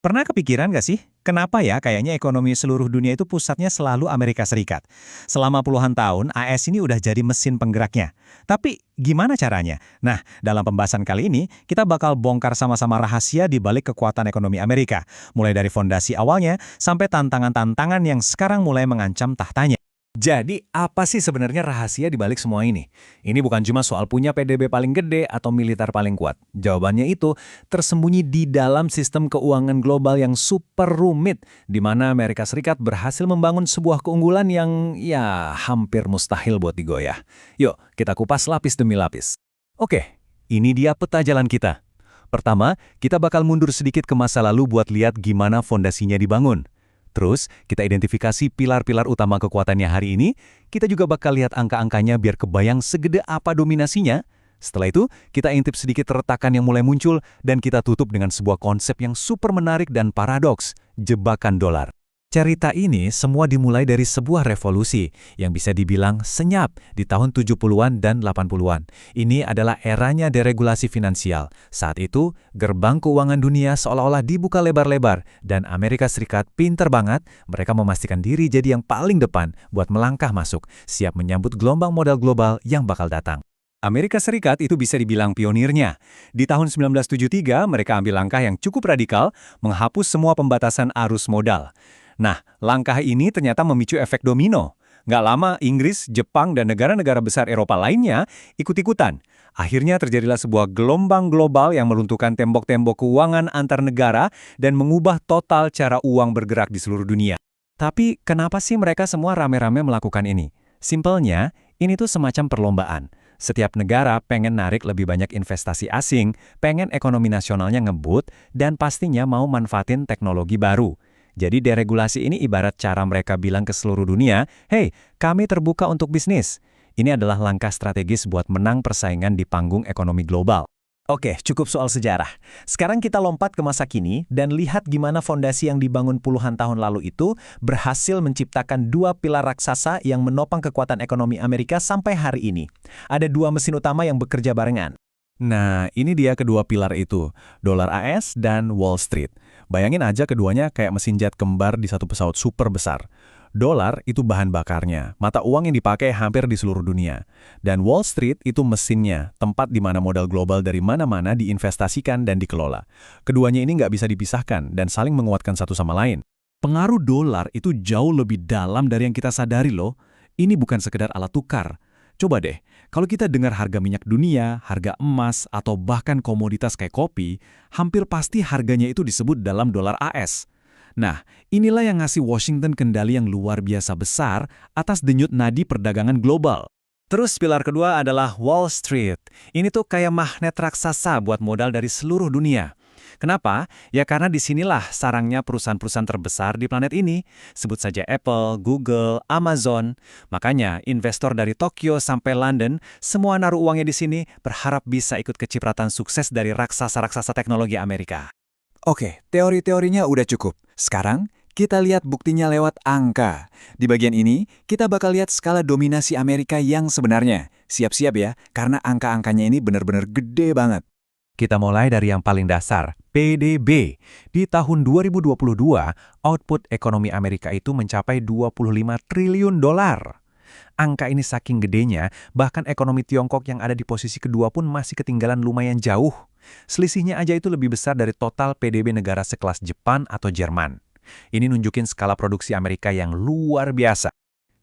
Pernah kepikiran nggak sih, kenapa ya kayaknya ekonomi seluruh dunia itu pusatnya selalu Amerika Serikat? Selama puluhan tahun, AS ini udah jadi mesin penggeraknya. Tapi gimana caranya? Nah, dalam pembahasan kali ini, kita bakal bongkar sama-sama rahasia di balik kekuatan ekonomi Amerika. Mulai dari fondasi awalnya, sampai tantangan-tantangan yang sekarang mulai mengancam tahtanya. Jadi, apa sih sebenarnya rahasia di balik semua ini? Ini bukan cuma soal punya PDB paling gede atau militer paling kuat. Jawabannya itu tersembunyi di dalam sistem keuangan global yang super rumit, di mana Amerika Serikat berhasil membangun sebuah keunggulan yang ya hampir mustahil buat digoyah. Yuk, kita kupas lapis demi lapis. Oke, ini dia peta jalan kita. Pertama, kita bakal mundur sedikit ke masa lalu buat lihat gimana fondasinya dibangun. Terus, kita identifikasi pilar-pilar utama kekuatannya hari ini, kita juga bakal lihat angka-angkanya biar kebayang segede apa dominasinya. Setelah itu, kita intip sedikit retakan yang mulai muncul, dan kita tutup dengan sebuah konsep yang super menarik dan paradoks, jebakan dolar. Cerita ini semua dimulai dari sebuah revolusi yang bisa dibilang senyap di tahun 70-an dan 80-an. Ini adalah eranya deregulasi finansial. Saat itu, gerbang keuangan dunia seolah-olah dibuka lebar-lebar dan Amerika Serikat pinter banget, mereka memastikan diri jadi yang paling depan buat melangkah masuk, siap menyambut gelombang modal global yang bakal datang. Amerika Serikat itu bisa dibilang pionirnya. Di tahun 1973, mereka ambil langkah yang cukup radikal, menghapus semua pembatasan arus modal. Nah, langkah ini ternyata memicu efek domino. Nggak lama, Inggris, Jepang, dan negara-negara besar Eropa lainnya ikut-ikutan. Akhirnya terjadilah sebuah gelombang global yang meruntuhkan tembok-tembok keuangan antar negara dan mengubah total cara uang bergerak di seluruh dunia. Tapi, kenapa sih mereka semua rame-rame melakukan ini? Simpelnya, ini tuh semacam perlombaan. Setiap negara pengen narik lebih banyak investasi asing, pengen ekonomi nasionalnya ngebut, dan pastinya mau manfaatin teknologi baru. Jadi deregulasi ini ibarat cara mereka bilang ke seluruh dunia, "Hey, kami terbuka untuk bisnis." Ini adalah langkah strategis buat menang persaingan di panggung ekonomi global. Oke, cukup soal sejarah. Sekarang kita lompat ke masa kini dan lihat gimana fondasi yang dibangun puluhan tahun lalu itu berhasil menciptakan dua pilar raksasa yang menopang kekuatan ekonomi Amerika sampai hari ini. Ada dua mesin utama yang bekerja barengan. Nah, ini dia kedua pilar itu, dolar AS dan Wall Street. Bayangin aja keduanya kayak mesin jet kembar di satu pesawat super besar. Dolar itu bahan bakarnya, mata uang yang dipakai hampir di seluruh dunia. Dan Wall Street itu mesinnya, tempat di mana modal global dari mana-mana diinvestasikan dan dikelola. Keduanya ini nggak bisa dipisahkan dan saling menguatkan satu sama lain. Pengaruh dolar itu jauh lebih dalam dari yang kita sadari loh. Ini bukan sekedar alat tukar. Coba deh, kalau kita dengar harga minyak dunia, harga emas, atau bahkan komoditas kayak kopi, hampir pasti harganya itu disebut dalam dolar AS. Nah, inilah yang ngasih Washington kendali yang luar biasa besar atas denyut nadi perdagangan global. Terus pilar kedua adalah Wall Street. Ini tuh kayak magnet raksasa buat modal dari seluruh dunia. Kenapa? Ya karena disinilah sarangnya perusahaan-perusahaan terbesar di planet ini. Sebut saja Apple, Google, Amazon. Makanya investor dari Tokyo sampai London, semua naruh uangnya di sini berharap bisa ikut kecipratan sukses dari raksasa-raksasa teknologi Amerika. Oke, teori-teorinya udah cukup. Sekarang, kita lihat buktinya lewat angka. Di bagian ini, kita bakal lihat skala dominasi Amerika yang sebenarnya. Siap-siap ya, karena angka-angkanya ini benar-benar gede banget. Kita mulai dari yang paling dasar, PDB. Di tahun 2022, output ekonomi Amerika itu mencapai 25 triliun dolar. Angka ini saking gedenya, bahkan ekonomi Tiongkok yang ada di posisi kedua pun masih ketinggalan lumayan jauh. Selisihnya aja itu lebih besar dari total PDB negara sekelas Jepang atau Jerman. Ini nunjukin skala produksi Amerika yang luar biasa.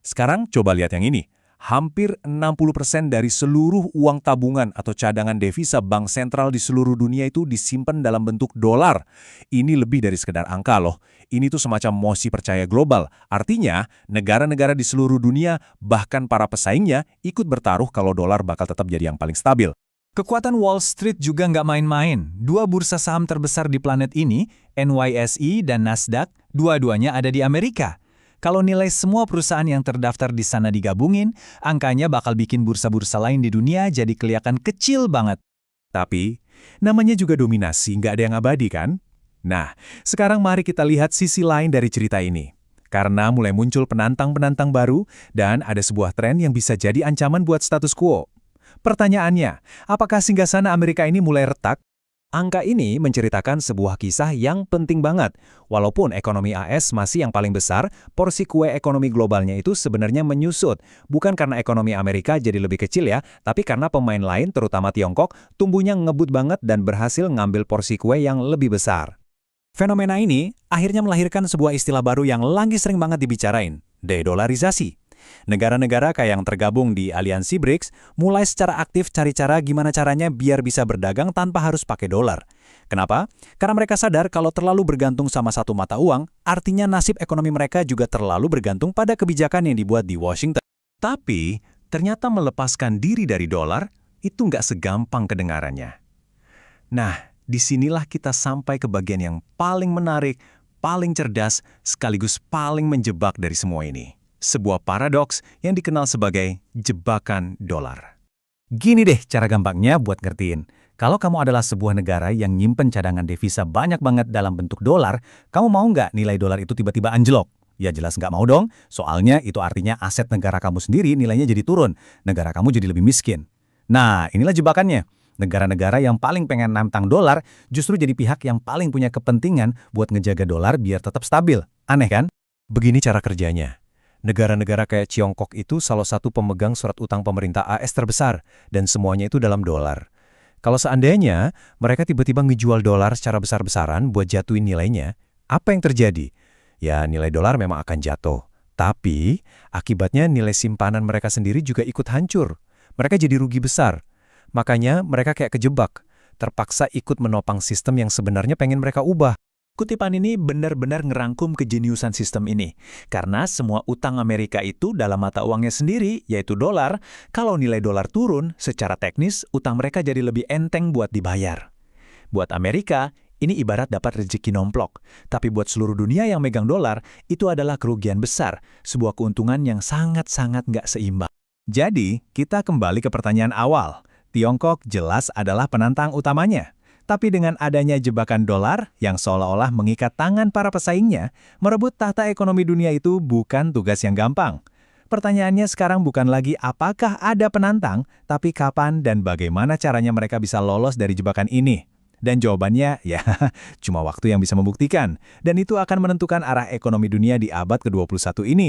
Sekarang coba lihat yang ini. Hampir 60% dari seluruh uang tabungan atau cadangan devisa bank sentral di seluruh dunia itu disimpan dalam bentuk dolar. Ini lebih dari sekedar angka loh. Ini tuh semacam mosi percaya global. Artinya, negara-negara di seluruh dunia, bahkan para pesaingnya, ikut bertaruh kalau dolar bakal tetap jadi yang paling stabil. Kekuatan Wall Street juga nggak main-main. Dua bursa saham terbesar di planet ini, NYSE dan Nasdaq, dua-duanya ada di Amerika. Kalau nilai semua perusahaan yang terdaftar di sana digabungin, angkanya bakal bikin bursa-bursa lain di dunia jadi kelihatan kecil banget. Tapi, namanya juga dominasi, nggak ada yang abadi kan? Nah, sekarang mari kita lihat sisi lain dari cerita ini. Karena mulai muncul penantang-penantang baru, dan ada sebuah tren yang bisa jadi ancaman buat status quo. Pertanyaannya, apakah singgasana Amerika ini mulai retak? Angka ini menceritakan sebuah kisah yang penting banget. Walaupun ekonomi AS masih yang paling besar, porsi kue ekonomi globalnya itu sebenarnya menyusut. Bukan karena ekonomi Amerika jadi lebih kecil ya, tapi karena pemain lain, terutama Tiongkok, tumbuhnya ngebut banget dan berhasil ngambil porsi kue yang lebih besar. Fenomena ini akhirnya melahirkan sebuah istilah baru yang lagi sering banget dibicarain, de-dolarisasi. Negara-negara kayak yang tergabung di aliansi BRICS mulai secara aktif cari cara gimana caranya biar bisa berdagang tanpa harus pakai dolar. Kenapa? Karena mereka sadar kalau terlalu bergantung sama satu mata uang, artinya nasib ekonomi mereka juga terlalu bergantung pada kebijakan yang dibuat di Washington. Tapi, ternyata melepaskan diri dari dolar itu nggak segampang kedengarannya. Nah, disinilah kita sampai ke bagian yang paling menarik, paling cerdas, sekaligus paling menjebak dari semua ini. Sebuah paradoks yang dikenal sebagai jebakan dolar. Gini deh cara gampangnya buat ngertiin. Kalau kamu adalah sebuah negara yang nyimpen cadangan devisa banyak banget dalam bentuk dolar, kamu mau nggak nilai dolar itu tiba-tiba anjlok? Ya jelas nggak mau dong, soalnya itu artinya aset negara kamu sendiri nilainya jadi turun, negara kamu jadi lebih miskin. Nah, inilah jebakannya. Negara-negara yang paling pengen nantang dolar justru jadi pihak yang paling punya kepentingan buat ngejaga dolar biar tetap stabil. Aneh kan? Begini cara kerjanya. Negara-negara kayak Tiongkok itu salah satu pemegang surat utang pemerintah AS terbesar, dan semuanya itu dalam dolar. Kalau seandainya mereka tiba-tiba ngejual dolar secara besar-besaran buat jatuhin nilainya, apa yang terjadi? Ya, nilai dolar memang akan jatuh. Tapi, akibatnya nilai simpanan mereka sendiri juga ikut hancur. Mereka jadi rugi besar. Makanya mereka kayak kejebak, terpaksa ikut menopang sistem yang sebenarnya pengen mereka ubah. Kutipan ini benar-benar ngerangkum kejeniusan sistem ini. Karena semua utang Amerika itu dalam mata uangnya sendiri, yaitu dolar. Kalau nilai dolar turun, secara teknis utang mereka jadi lebih enteng buat dibayar. Buat Amerika, ini ibarat dapat rezeki nomplok. Tapi buat seluruh dunia yang megang dolar, itu adalah kerugian besar. Sebuah keuntungan yang sangat-sangat nggak seimbang. Jadi, kita kembali ke pertanyaan awal. Tiongkok jelas adalah penantang utamanya. Tapi dengan adanya jebakan dolar yang seolah-olah mengikat tangan para pesaingnya, merebut tahta ekonomi dunia itu bukan tugas yang gampang. Pertanyaannya sekarang bukan lagi apakah ada penantang, tapi kapan dan bagaimana caranya mereka bisa lolos dari jebakan ini. Dan jawabannya, ya, cuma waktu yang bisa membuktikan. Dan itu akan menentukan arah ekonomi dunia di abad ke-21 ini.